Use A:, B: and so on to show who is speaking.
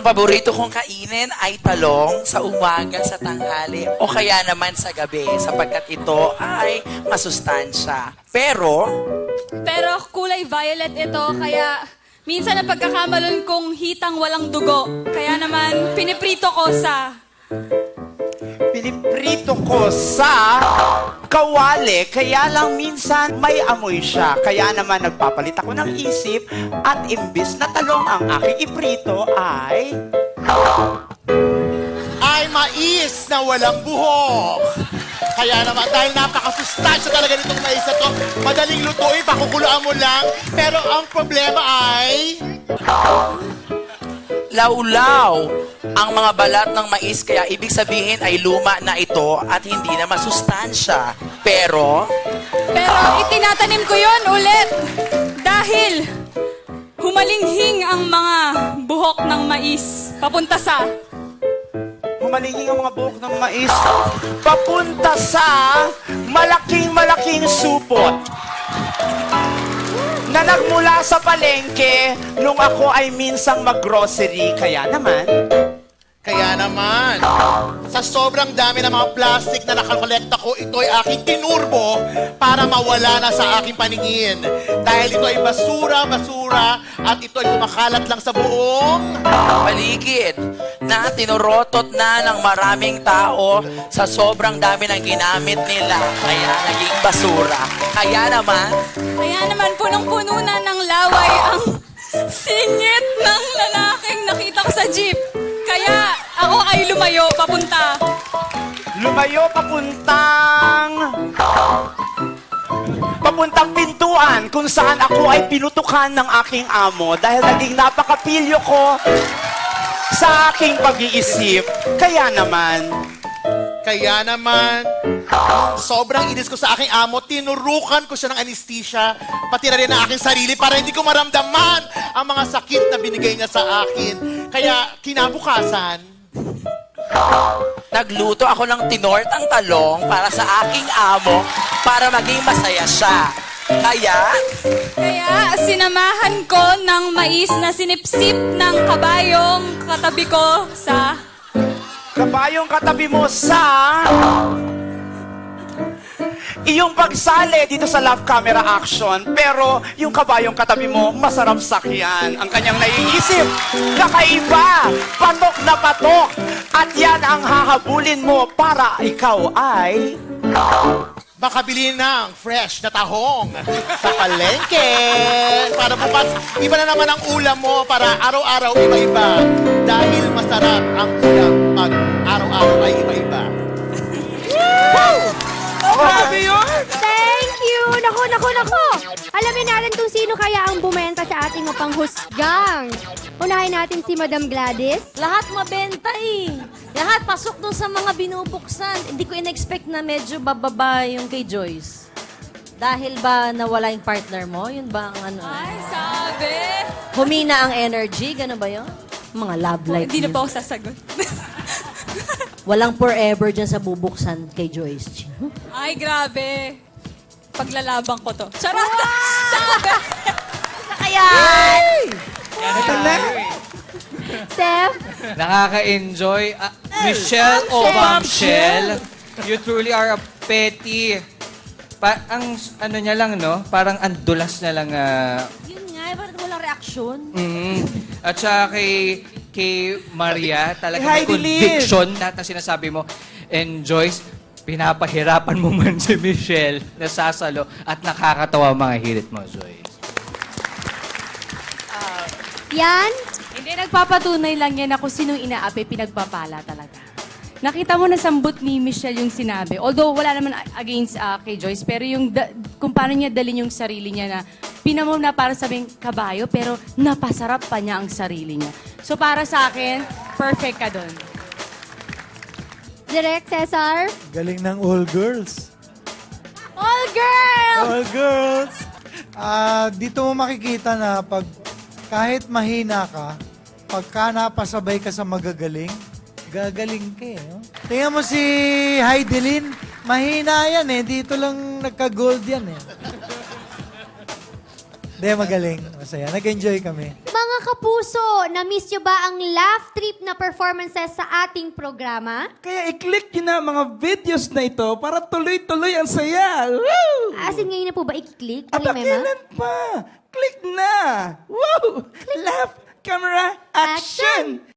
A: paborito kong kainin ay talong sa umaga, sa tanghali, o kaya naman sa gabi, sapagkat ito ay masustansya. Pero
B: kulay violet ito, kaya minsan na pagkakamalon kong hitang walang dugo. Kaya naman, piniprito ko sa
C: kawali, kaya lang minsan may amoy siya. Kaya naman nagpapalit ako ng isip at imbis na talong ang aking iprito ay
D: mais na walang buhok. Kaya naman, dahil napakasustansya talaga nitong mais na to, madaling lutuin, pakukuluan mo lang. Pero ang problema ay...
A: laulaw ang mga balat ng mais, kaya ibig sabihin ay luma na ito at hindi na masustansya. Pero
B: itinatanim ko yon ulit dahil humalinghing ang mga buhok ng mais papunta sa
C: humalinging ang mga buhok ng mais papunta sa malaking supot na nagmula sa palengke nung ako ay minsang mag-grocery. Kaya naman,
D: sa sobrang dami ng mga plastic na nakakolekta ko, ito ay aking tinurbo para mawala na sa aking paningin. Dahil ito ay basura, at ito ay kumakalat lang sa buong
A: paligid na tinurotot na ng maraming tao sa sobrang dami ng ginamit nila. Kaya naging basura. Kaya naman,
B: punong-puno na ng laway ang singit ng lalaking nakita ko sa jeep. Kaya ako ay lumayo
C: papuntang pintuan kung saan ako ay pinutukan ng aking amo dahil naging napakapilyo ko sa aking pag-iisip. Kaya naman, sobrang inis ko sa aking amo, tinurukan ko siya ng anesthesia, pati na rin ang aking sarili para hindi ko maramdaman ang mga sakit na binigay niya sa akin. Kaya kinabukasan,
A: nagluto ako ng tinortang talong para sa aking amo para maging masaya siya. Kaya
B: sinamahan ko ng mais na sinipsip ng kabayong katabi ko sa...
C: kabayong katabi mo sa iyong pagsali dito sa Love Camera Action, pero yung kabayong katabi mo, masarap sakyan. Ang kanyang naiisip, kakaiba, patok na patok, at yan ang hahabulin mo para ikaw ay...
D: baka bilhin ng fresh na tahong sa palengke. Para bukas, iba na naman ang ulam mo para araw-araw iba-iba. Dahil masarap ang ulam pag araw-araw ay iba-iba.
C: Grabe yun!
E: Thank you! Naku! Alamin natin kung sino kaya ang bumenta sa ating mapanghusgang. Unahin natin si Madam Gladys.
F: Lahat mabenta eh. Lahat pasok dun sa mga binubuksan. Hindi ko in-expect na medyo bababa yung kay Joyce. Dahil ba nawala yung partner mo? Yun ba ang ano?
B: Ay, sabi!
F: Humina ang energy? Gano'n ba yun? Mga love life.
B: Hindi na pa ako sasagot.
F: Walang forever dyan sa bubuksan kay Joyce.
B: Ay, grabe. Paglalabang ko to. Charot! Sabi!
F: Kakayan!
E: Steph.
G: Nakaka-enjoy. Michelle o Bombshell, you truly are a petty. Ang ano niya lang, no? Parang andulas na lang.
F: Yun nga, parang walang reaksyon.
G: At saka kay Maria, talaga may conviction lahat na sinasabi mo. And Joyce, pinapahirapan mo man si Michelle, nasasalo at nakakatawa mga hirit mo, Joyce.
E: Yan.
H: Hindi, nagpapatunay lang yan ako sinong inaapi, pinagpapala talaga. Nakita mo na sambot ni Michelle yung sinabi. Although wala naman against kay Joyce, pero yung kung paano niya dalhin yung sarili niya na pinamom na para sabing kabayo, pero napasarap pa niya ang sarili niya. So para sa akin, perfect ka doon.
E: Direct Cesar.
I: Galing ng all girls.
E: All girls!
I: All girls! Dito mo makikita na pag kahit mahina ka, pagka napasabay ka sa magagaling, gagaling ka eh. No? Tingnan mo si Heidelin, mahina yan eh. Dito lang nagka-gold yan eh. Hindi, magaling. Masaya. Nag-enjoy kami.
E: Mga mga kapuso, na-miss nyo ba ang laugh trip na performances sa ating programa?
J: Kaya i-click nyo na mga videos na ito para tuloy-tuloy ang saya. Woo!
E: As in, ngayon na po ba i-click?
J: Aba, kailan pa? Click na! Woo! Laugh, camera, action!